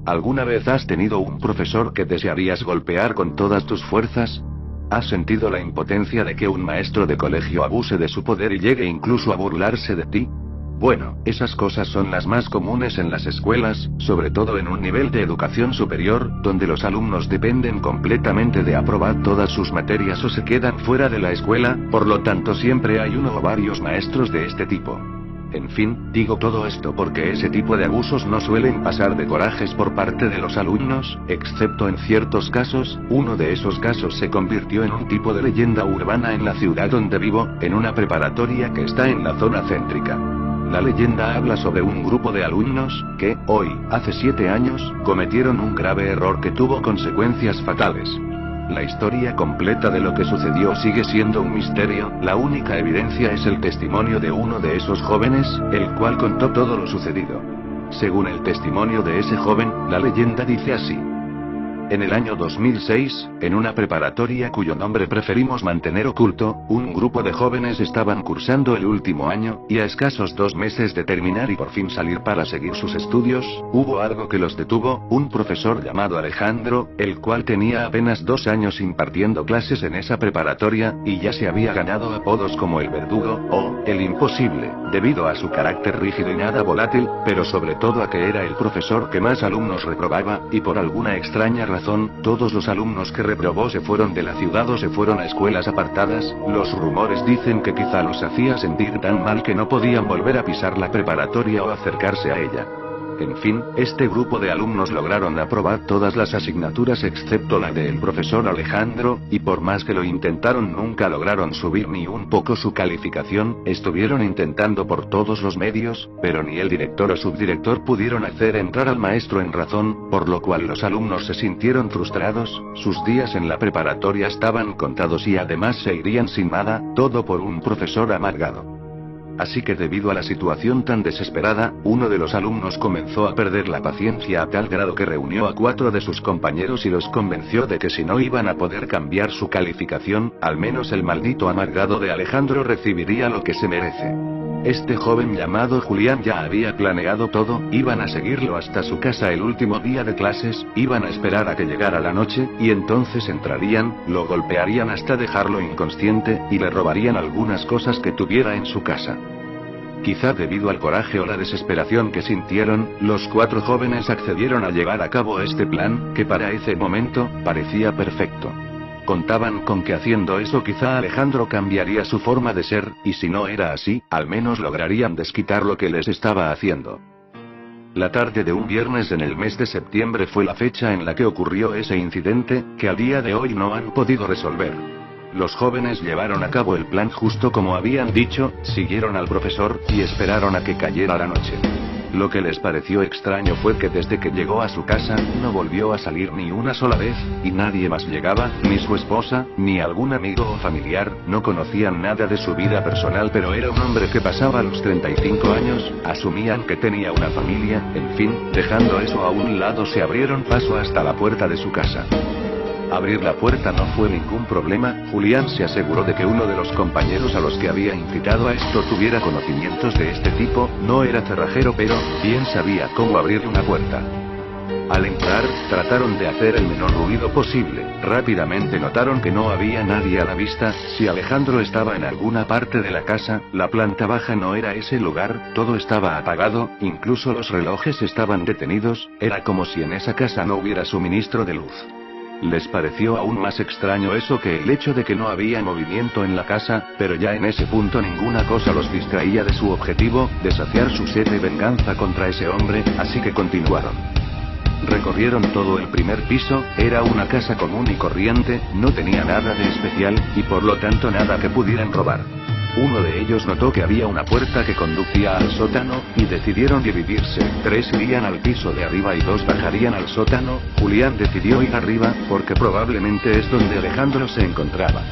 ¿Alguna vez has tenido un profesor que desearías golpear con todas tus fuerzas? ¿Has sentido la impotencia de que un maestro de colegio abuse de su poder y llegue incluso a burlarse de ti? Bueno, esas cosas son las más comunes en las escuelas, sobre todo en un nivel de educación superior, donde los alumnos dependen completamente de aprobar todas sus materias o se quedan fuera de la escuela, por lo tanto siempre hay uno o varios maestros de este tipo. En fin, digo todo esto porque ese tipo de abusos no suelen pasar de corajes por parte de los alumnos, excepto en ciertos casos. Uno de esos casos se convirtió en un tipo de leyenda urbana en la ciudad donde vivo, en una preparatoria que está en la zona céntrica. La leyenda habla sobre un grupo de alumnos, que, hoy, hace 7 años, cometieron un grave error que tuvo consecuencias fatales. La historia completa de lo que sucedió sigue siendo un misterio, la única evidencia es el testimonio de uno de esos jóvenes, el cual contó todo lo sucedido. Según el testimonio de ese joven, la leyenda dice así. En el año 2006, en una preparatoria cuyo nombre preferimos mantener oculto, un grupo de jóvenes estaban cursando el último año, y a escasos 2 meses de terminar y por fin salir para seguir sus estudios, hubo algo que los detuvo, un profesor llamado Alejandro, el cual tenía apenas 2 años impartiendo clases en esa preparatoria, y ya se había ganado apodos como el verdugo, o el imposible, debido a su carácter rígido y nada volátil, pero sobre todo a que era el profesor que más alumnos reprobaba, y por alguna extraña razón, todos los alumnos que reprobó se fueron de la ciudad o se fueron a escuelas apartadas. Los rumores dicen que quizá los hacía sentir tan mal que no podían volver a pisar la preparatoria o acercarse a ella. En fin, este grupo de alumnos lograron aprobar todas las asignaturas excepto la del profesor Alejandro, y por más que lo intentaron nunca lograron subir ni un poco su calificación. Estuvieron intentando por todos los medios, pero ni el director o subdirector pudieron hacer entrar al maestro en razón, por lo cual los alumnos se sintieron frustrados, sus días en la preparatoria estaban contados y además se irían sin nada, todo por un profesor amargado. Así que debido a la situación tan desesperada, uno de los alumnos comenzó a perder la paciencia a tal grado que reunió a 4 de sus compañeros y los convenció de que si no iban a poder cambiar su calificación, al menos el maldito amargado de Alejandro recibiría lo que se merece. Este joven llamado Julián ya había planeado todo, iban a seguirlo hasta su casa el último día de clases, iban a esperar a que llegara la noche, y entonces entrarían, lo golpearían hasta dejarlo inconsciente, y le robarían algunas cosas que tuviera en su casa. Quizá debido al coraje o la desesperación que sintieron, los 4 jóvenes accedieron a llevar a cabo este plan, que para ese momento, parecía perfecto. Contaban con que haciendo eso quizá Alejandro cambiaría su forma de ser, y si no era así, al menos lograrían desquitar lo que les estaba haciendo. La tarde de un viernes en el mes de septiembre fue la fecha en la que ocurrió ese incidente, que a día de hoy no han podido resolver. Los jóvenes llevaron a cabo el plan justo como habían dicho, siguieron al profesor, y esperaron a que cayera la noche. Lo que les pareció extraño fue que desde que llegó a su casa, no volvió a salir ni una sola vez, y nadie más llegaba, ni su esposa, ni algún amigo o familiar, no conocían nada de su vida personal, pero era un hombre que pasaba los 35 años, asumían que tenía una familia, en fin, dejando eso a un lado se abrieron paso hasta la puerta de su casa. Abrir la puerta no fue ningún problema, Julián se aseguró de que uno de los compañeros a los que había incitado a esto tuviera conocimientos de este tipo, no era cerrajero pero, bien sabía cómo abrir una puerta. Al entrar, trataron de hacer el menor ruido posible, rápidamente notaron que no había nadie a la vista, si Alejandro estaba en alguna parte de la casa, la planta baja no era ese lugar, todo estaba apagado, incluso los relojes estaban detenidos, era como si en esa casa no hubiera suministro de luz. Les pareció aún más extraño eso que el hecho de que no había movimiento en la casa, pero ya en ese punto ninguna cosa los distraía de su objetivo, de saciar su sed de venganza contra ese hombre, así que continuaron. Recorrieron todo el primer piso, era una casa común y corriente, no tenía nada de especial, y por lo tanto nada que pudieran robar. Uno de ellos notó que había una puerta que conducía al sótano, y decidieron dividirse, 3 irían al piso de arriba y 2 bajarían al sótano. Julián decidió ir arriba, porque probablemente es donde Alejandro se encontraba.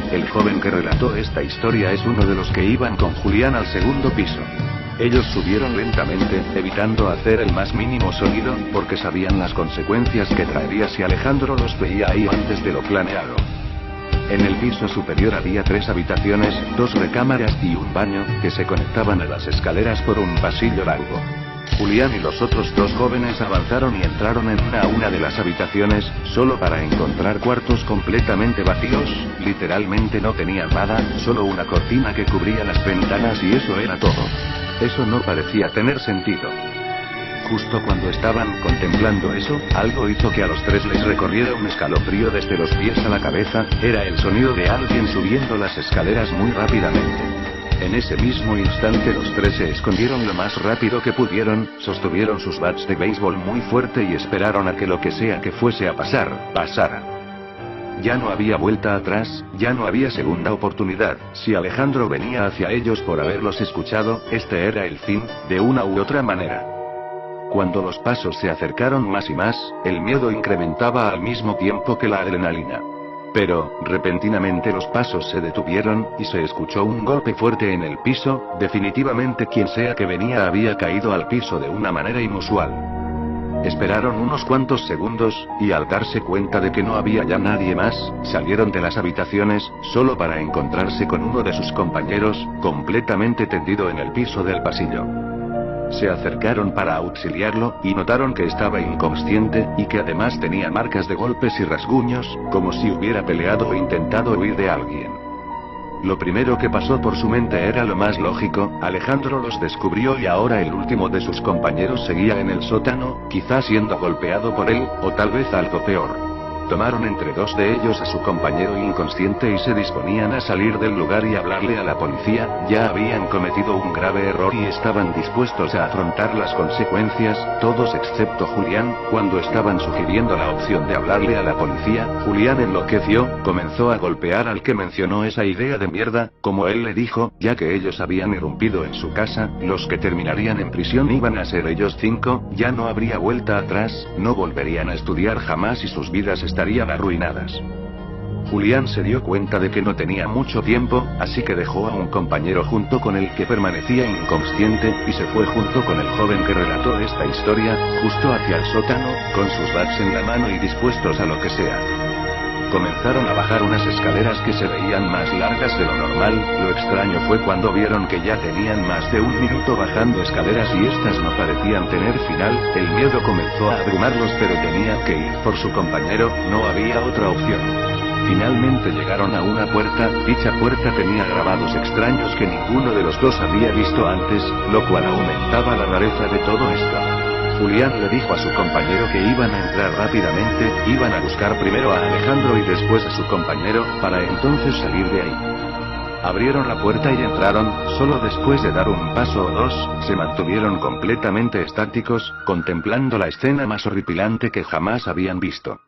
El joven que relató esta historia es uno de los que iban con Julián al segundo piso. Ellos subieron lentamente, evitando hacer el más mínimo sonido, porque sabían las consecuencias que traería si Alejandro los veía ahí antes de lo planeado. En el piso superior había 3 habitaciones, 2 recámaras y un baño, que se conectaban a las escaleras por un pasillo largo. Julián y los otros dos jóvenes avanzaron y entraron en una de las habitaciones, solo para encontrar cuartos completamente vacíos, literalmente no tenían nada, solo una cortina que cubría las ventanas y eso era todo. Eso no parecía tener sentido. Justo cuando estaban contemplando eso, algo hizo que a los tres les recorriera un escalofrío desde los pies a la cabeza, era el sonido de alguien subiendo las escaleras muy rápidamente. En ese mismo instante los tres se escondieron lo más rápido que pudieron, sostuvieron sus bats de béisbol muy fuerte y esperaron a que lo que sea que fuese a pasar, pasara. Ya no había vuelta atrás, ya no había segunda oportunidad. Si Alejandro venía hacia ellos por haberlos escuchado, este era el fin, de una u otra manera. Cuando los pasos se acercaron más y más, el miedo incrementaba al mismo tiempo que la adrenalina. Pero, repentinamente los pasos se detuvieron, y se escuchó un golpe fuerte en el piso, definitivamente quien sea que venía había caído al piso de una manera inusual. Esperaron unos cuantos segundos, y al darse cuenta de que no había ya nadie más, salieron de las habitaciones, solo para encontrarse con uno de sus compañeros, completamente tendido en el piso del pasillo. Se acercaron para auxiliarlo, y notaron que estaba inconsciente, y que además tenía marcas de golpes y rasguños, como si hubiera peleado o intentado huir de alguien. Lo primero que pasó por su mente era lo más lógico, Alejandro los descubrió y ahora el último de sus compañeros seguía en el sótano, quizás siendo golpeado por él, o tal vez algo peor. Tomaron entre dos de ellos a su compañero inconsciente y se disponían a salir del lugar y hablarle a la policía, ya habían cometido un grave error y estaban dispuestos a afrontar las consecuencias, todos excepto Julián. Cuando estaban sugiriendo la opción de hablarle a la policía, Julián enloqueció, comenzó a golpear al que mencionó esa idea de mierda, como él le dijo, ya que ellos habían irrumpido en su casa, los que terminarían en prisión iban a ser ellos 5, ya no habría vuelta atrás, no volverían a estudiar jamás y sus vidas estarían arruinadas. Julián se dio cuenta de que no tenía mucho tiempo, así que dejó a un compañero junto con el que permanecía inconsciente, y se fue junto con el joven que relató esta historia, justo hacia el sótano, con sus bats en la mano y dispuestos a lo que sea. Comenzaron a bajar unas escaleras que se veían más largas de lo normal, lo extraño fue cuando vieron que ya tenían más de un minuto bajando escaleras y estas no parecían tener final, el miedo comenzó a abrumarlos pero tenían que ir por su compañero, no había otra opción. Finalmente llegaron a una puerta, dicha puerta tenía grabados extraños que ninguno de los dos había visto antes, lo cual aumentaba la rareza de todo esto. Julián le dijo a su compañero que iban a entrar rápidamente, iban a buscar primero a Alejandro y después a su compañero, para entonces salir de ahí. Abrieron la puerta y entraron, solo después de dar un paso o dos, se mantuvieron completamente estáticos, contemplando la escena más horripilante que jamás habían visto.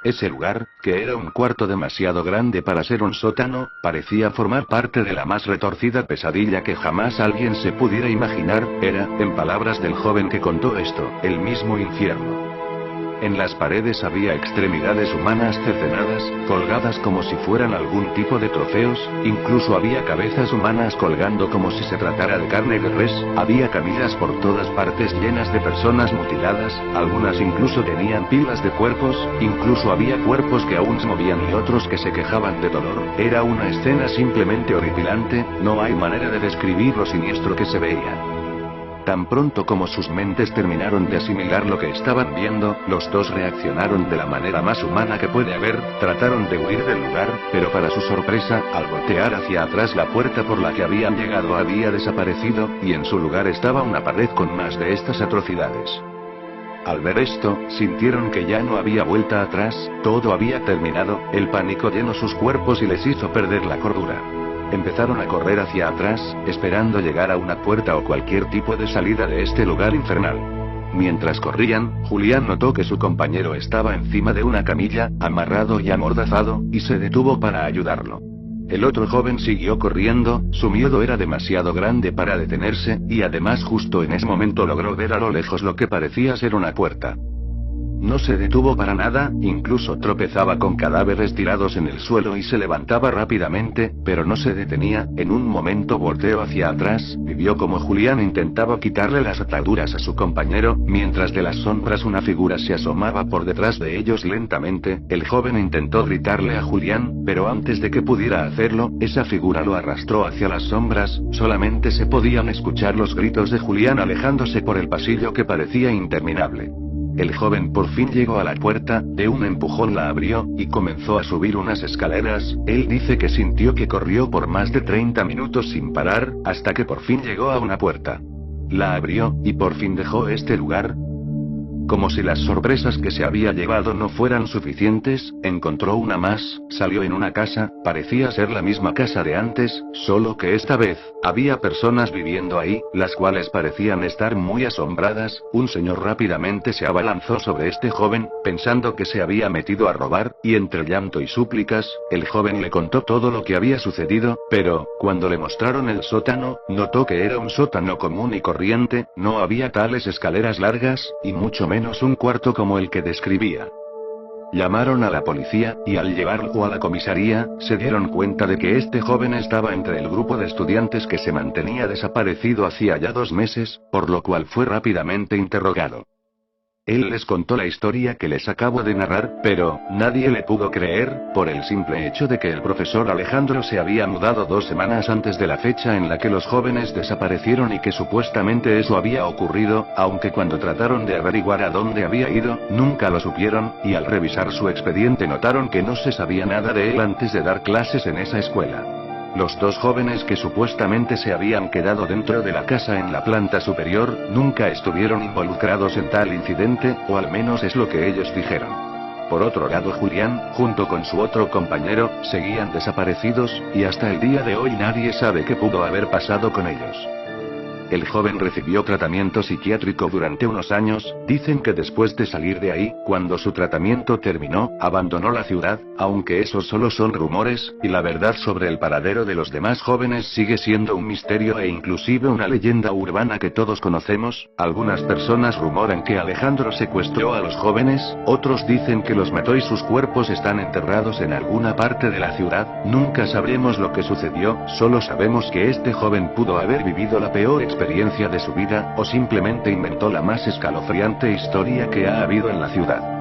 Ese lugar, que era un cuarto demasiado grande para ser un sótano, parecía formar parte de la más retorcida pesadilla que jamás alguien se pudiera imaginar, era, en palabras del joven que contó esto, el mismo infierno. En las paredes había extremidades humanas cercenadas, colgadas como si fueran algún tipo de trofeos, incluso había cabezas humanas colgando como si se tratara de carne de res, había camillas por todas partes llenas de personas mutiladas, algunas incluso tenían pilas de cuerpos, incluso había cuerpos que aún se movían y otros que se quejaban de dolor, era una escena simplemente horripilante, no hay manera de describir lo siniestro que se veía. Tan pronto como sus mentes terminaron de asimilar lo que estaban viendo, los dos reaccionaron de la manera más humana que puede haber, trataron de huir del lugar, pero para su sorpresa, al voltear hacia atrás la puerta por la que habían llegado había desaparecido, y en su lugar estaba una pared con más de estas atrocidades. Al ver esto, sintieron que ya no había vuelta atrás, todo había terminado, el pánico llenó sus cuerpos y les hizo perder la cordura. Empezaron a correr hacia atrás, esperando llegar a una puerta o cualquier tipo de salida de este lugar infernal. Mientras corrían, Julián notó que su compañero estaba encima de una camilla, amarrado y amordazado, y se detuvo para ayudarlo. El otro joven siguió corriendo, su miedo era demasiado grande para detenerse, y además justo en ese momento logró ver a lo lejos lo que parecía ser una puerta. No se detuvo para nada, incluso tropezaba con cadáveres tirados en el suelo y se levantaba rápidamente, pero no se detenía. En un momento volteó hacia atrás, y vio como Julián intentaba quitarle las ataduras a su compañero, mientras de las sombras una figura se asomaba por detrás de ellos lentamente. El joven intentó gritarle a Julián, pero antes de que pudiera hacerlo, esa figura lo arrastró hacia las sombras. Solamente se podían escuchar los gritos de Julián alejándose por el pasillo que parecía interminable. El joven por fin llegó a la puerta, de un empujón la abrió, y comenzó a subir unas escaleras. Él dice que sintió que corrió por más de 30 minutos sin parar, hasta que por fin llegó a una puerta. La abrió, y por fin dejó este lugar. Como si las sorpresas que se había llevado no fueran suficientes, encontró una más, salió en una casa, parecía ser la misma casa de antes, solo que esta vez, había personas viviendo ahí, las cuales parecían estar muy asombradas. Un señor rápidamente se abalanzó sobre este joven, pensando que se había metido a robar, y entre llanto y súplicas, el joven le contó todo lo que había sucedido, pero, cuando le mostraron el sótano, notó que era un sótano común y corriente, no había tales escaleras largas, y mucho menos un cuarto como el que describía. Llamaron a la policía, y al llevarlo a la comisaría, se dieron cuenta de que este joven estaba entre el grupo de estudiantes que se mantenía desaparecido hacía ya 2 meses, por lo cual fue rápidamente interrogado. Él les contó la historia que les acabo de narrar, pero nadie le pudo creer, por el simple hecho de que el profesor Alejandro se había mudado 2 semanas antes de la fecha en la que los jóvenes desaparecieron y que supuestamente eso había ocurrido, aunque cuando trataron de averiguar a dónde había ido, nunca lo supieron, y al revisar su expediente notaron que no se sabía nada de él antes de dar clases en esa escuela. Los 2 jóvenes que supuestamente se habían quedado dentro de la casa en la planta superior, nunca estuvieron involucrados en tal incidente, o al menos es lo que ellos dijeron. Por otro lado, Julián, junto con su otro compañero, seguían desaparecidos, y hasta el día de hoy nadie sabe qué pudo haber pasado con ellos. El joven recibió tratamiento psiquiátrico durante unos años. Dicen que después de salir de ahí, cuando su tratamiento terminó, abandonó la ciudad, aunque esos solo son rumores, y la verdad sobre el paradero de los demás jóvenes sigue siendo un misterio e inclusive una leyenda urbana que todos conocemos. Algunas personas rumoran que Alejandro secuestró a los jóvenes, otros dicen que los mató y sus cuerpos están enterrados en alguna parte de la ciudad. Nunca sabremos lo que sucedió, solo sabemos que este joven pudo haber vivido la peor experiencia de su vida, o simplemente inventó la más escalofriante historia que ha habido en la ciudad.